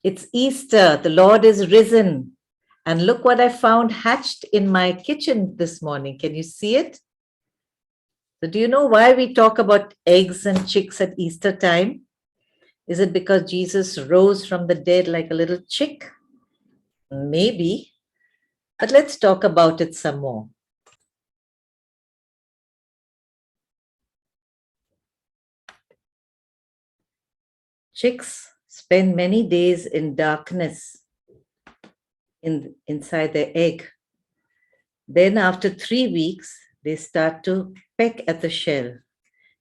It's Easter, the Lord is risen. And look what I found hatched in my kitchen this morning. Can you see it? So, do you know why we talk about eggs and chicks at Easter time? Is it because Jesus rose from the dead like a little chick? Maybe. But let's talk about it some more. Chicks spend many days in darkness inside their egg. Then, after 3 weeks, they start to peck at the shell.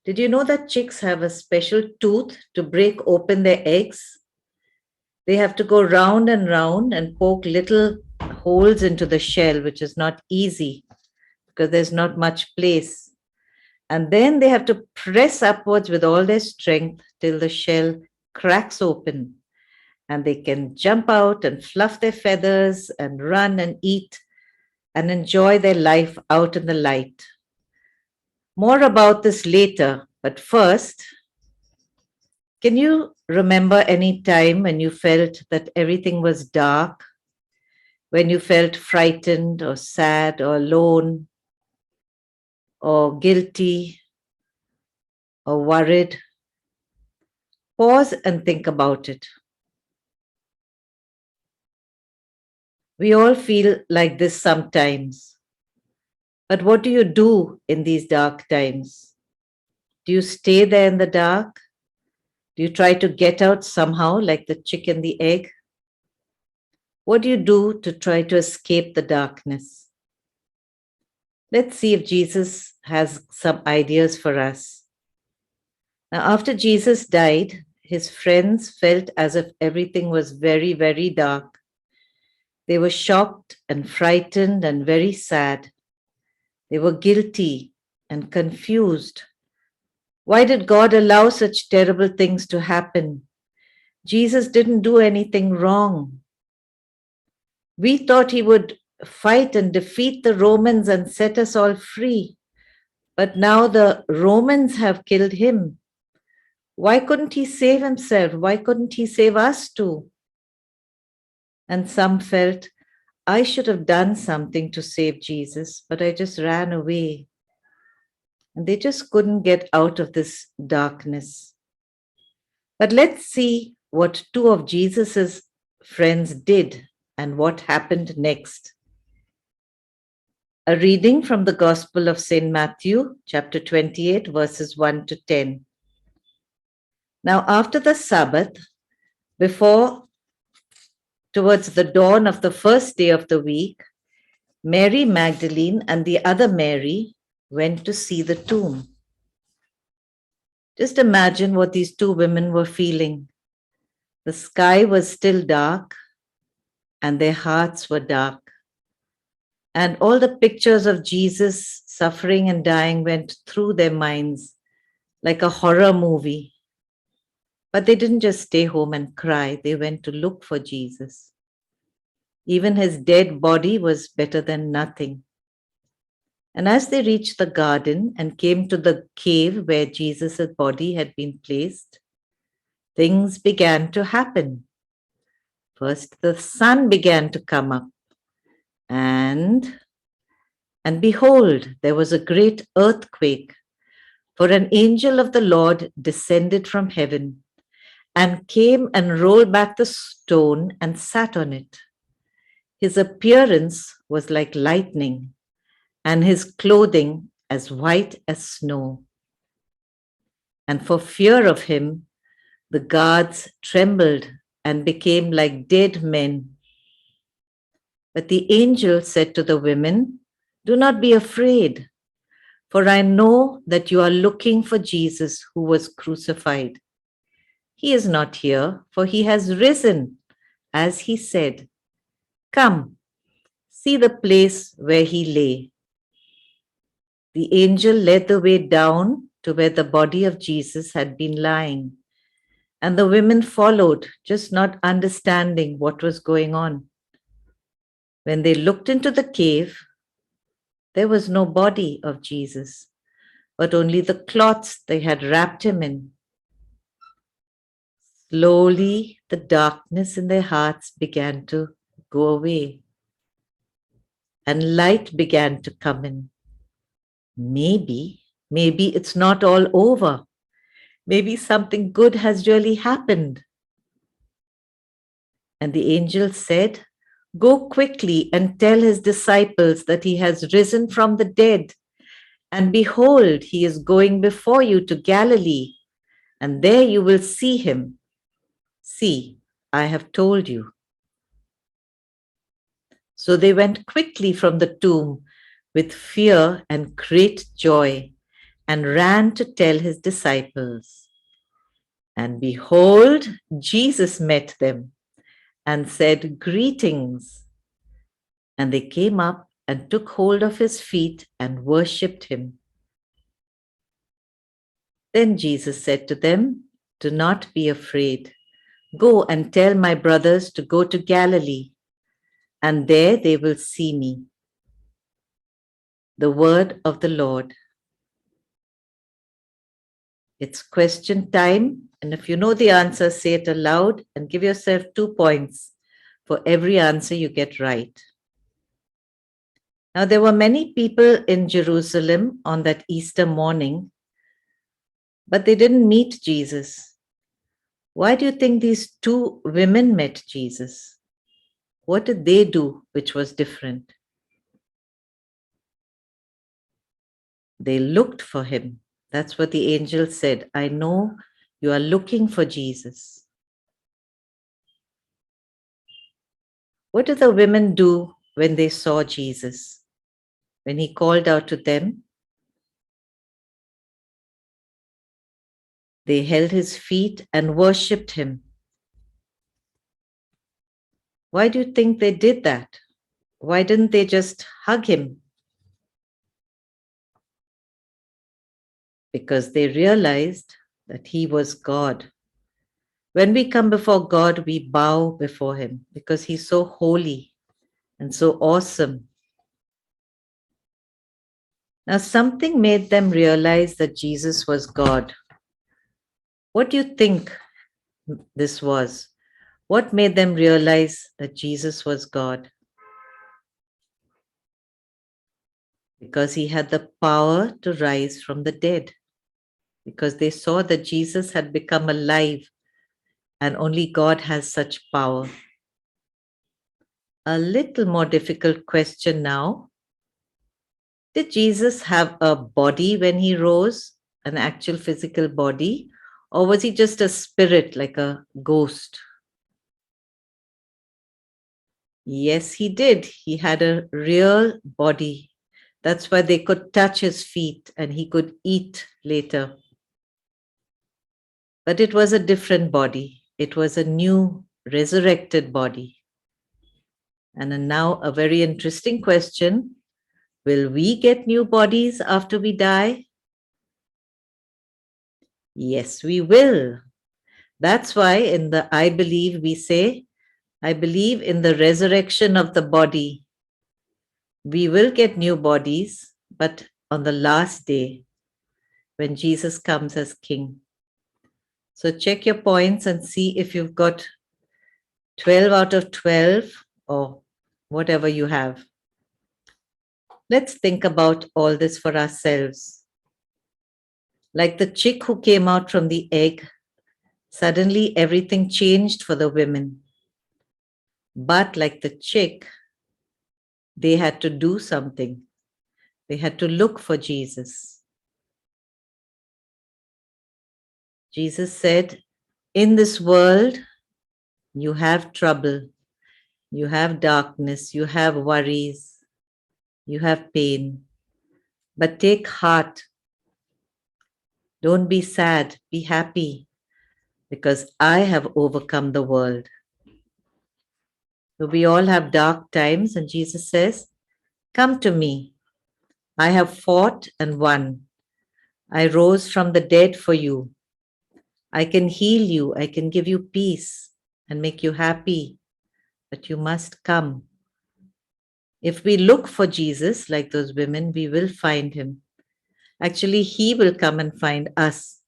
Did you know that chicks have a special tooth to break open their eggs? They have to go round and poke little holes into the shell, which is not easy because there's not much place. And then they have to press upwards with all their strength till the shell cracks open. And they can jump out and fluff their feathers and run and eat and enjoy their life out in the light. More about this later, but first, can you remember any time when you felt that everything was dark, when you felt frightened or sad or alone or guilty or worried? Pause and think about it. We all feel like this sometimes. But what do you do in these dark times? Do you stay there in the dark? Do you try to get out somehow, like the chick and the egg? What do you do to try to escape the darkness? Let's see if Jesus has some ideas for us. Now, after Jesus died, his friends felt as if everything was very, very dark. They were shocked and frightened and very sad. They were guilty and confused. Why did God allow such terrible things to happen? Jesus didn't do anything wrong. We thought he would fight and defeat the Romans and set us all free. But now the Romans have killed him. Why couldn't he save himself? Why couldn't he save us too? And some felt, I should have done something to save Jesus, but I just ran away. And they just couldn't get out of this darkness. But let's see what two of Jesus's friends did and what happened next. A reading from the Gospel of St. Matthew, chapter 28, verses 1 to 10. Now, after the Sabbath, towards the dawn of the first day of the week, Mary Magdalene and the other Mary went to see the tomb. Just imagine what these two women were feeling. The sky was still dark, and their hearts were dark. And all the pictures of Jesus suffering and dying went through their minds like a horror movie. But they didn't just stay home and cry, they went to look for Jesus. Even his dead body was better than nothing. And as they reached the garden and came to the cave where Jesus' body had been placed, things began to happen. First, the sun began to come up, and behold, there was a great earthquake, for an angel of the Lord descended from heaven and came and rolled back the stone and sat on it. His appearance was like lightning, and his clothing as white as snow. And for fear of him, the guards trembled and became like dead men. But the angel said to the women, do not be afraid, for I know that you are looking for Jesus who was crucified. He is not here, for he has risen, as he said. Come, see the place where he lay. The angel led the way down to where the body of Jesus had been lying, and the women followed, just not understanding what was going on. When they looked into the cave, there was no body of Jesus, but only the cloths they had wrapped him in. Slowly, the darkness in their hearts began to go away and light began to come in. Maybe it's not all over. Maybe something good has really happened. And the angel said, "Go quickly and tell his disciples that he has risen from the dead. And behold, he is going before you to Galilee, and there you will see him. See, I have told you." So they went quickly from the tomb with fear and great joy and ran to tell his disciples. And behold, Jesus met them and said, "Greetings." And they came up and took hold of his feet and worshipped him. Then Jesus said to them, "Do not be afraid. Go and tell my brothers to go to Galilee, and there they will see me." The word of the Lord. It's question time. And if you know the answer, say it aloud and give yourself 2 points for every answer you get right. Now, there were many people in Jerusalem on that Easter morning, but they didn't meet Jesus. Why do you think these two women met Jesus? What did they do which was different? They looked for him. That's what the angel said. "I know you are looking for Jesus." What did the women do when they saw Jesus? When he called out to them, they held his feet and worshipped him. Why do you think they did that? Why didn't they just hug him? Because they realized that he was God. When we come before God, we bow before him because he's so holy and so awesome. Now, something made them realize that Jesus was God. What do you think this was? What made them realize that Jesus was God? Because he had the power to rise from the dead. Because they saw that Jesus had become alive and only God has such power. A little more difficult question now. Did Jesus have a body when he rose, an actual physical body, or was he just a spirit like a ghost? Yes, he did. He had a real body. That's why they could touch his feet and he could eat later. But it was a different body. It was a new resurrected body. And now a very interesting question. Will we get new bodies after we die? Yes, we will. That's why in the I believe we say, I believe in the resurrection of the body. We will get new bodies, but on the last day when Jesus comes as King. So check your points and see if you've got 12 out of 12 or whatever you have. Let's think about all this for ourselves. Like the chick who came out from the egg, suddenly everything changed for the women. But like the chick, they had to do something. They had to look for Jesus. Jesus said, "In this world, you have trouble, you have darkness, you have worries, you have pain. But take heart. Don't be sad, be happy, because I have overcome the world." So we all have dark times, and Jesus says, "Come to me. I have fought and won. I rose from the dead for you. I can heal you. I can give you peace and make you happy. But you must come." If we look for Jesus like those women, we will find him. Actually, he will come and find us.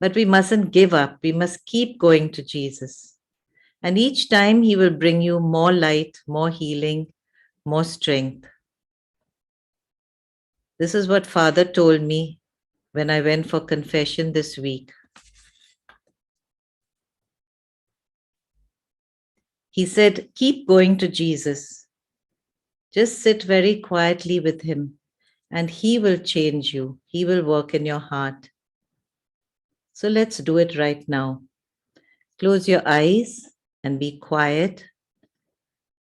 But we mustn't give up. We must keep going to Jesus. And each time He will bring you more light, more healing, more strength. This is what Father told me when I went for confession this week. He said, keep going to Jesus. Just sit very quietly with Him, and He will change you. He will work in your heart. So let's do it right now. Close your eyes and be quiet.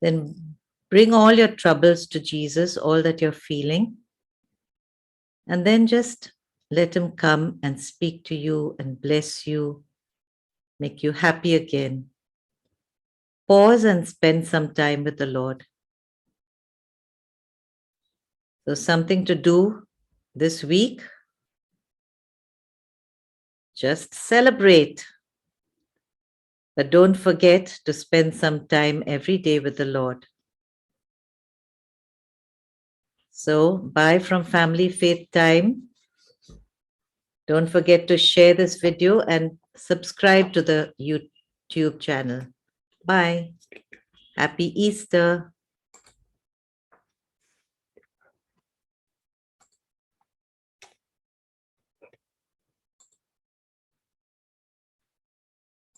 Then bring all your troubles to Jesus, all that you're feeling. And then just let Him come and speak to you and bless you, make you happy again. Pause and spend some time with the Lord. So, something to do this week, just celebrate. But don't forget to spend some time every day with the Lord. So, bye from Family Faith Time. Don't forget to share this video and subscribe to the YouTube channel. Bye. Happy Easter.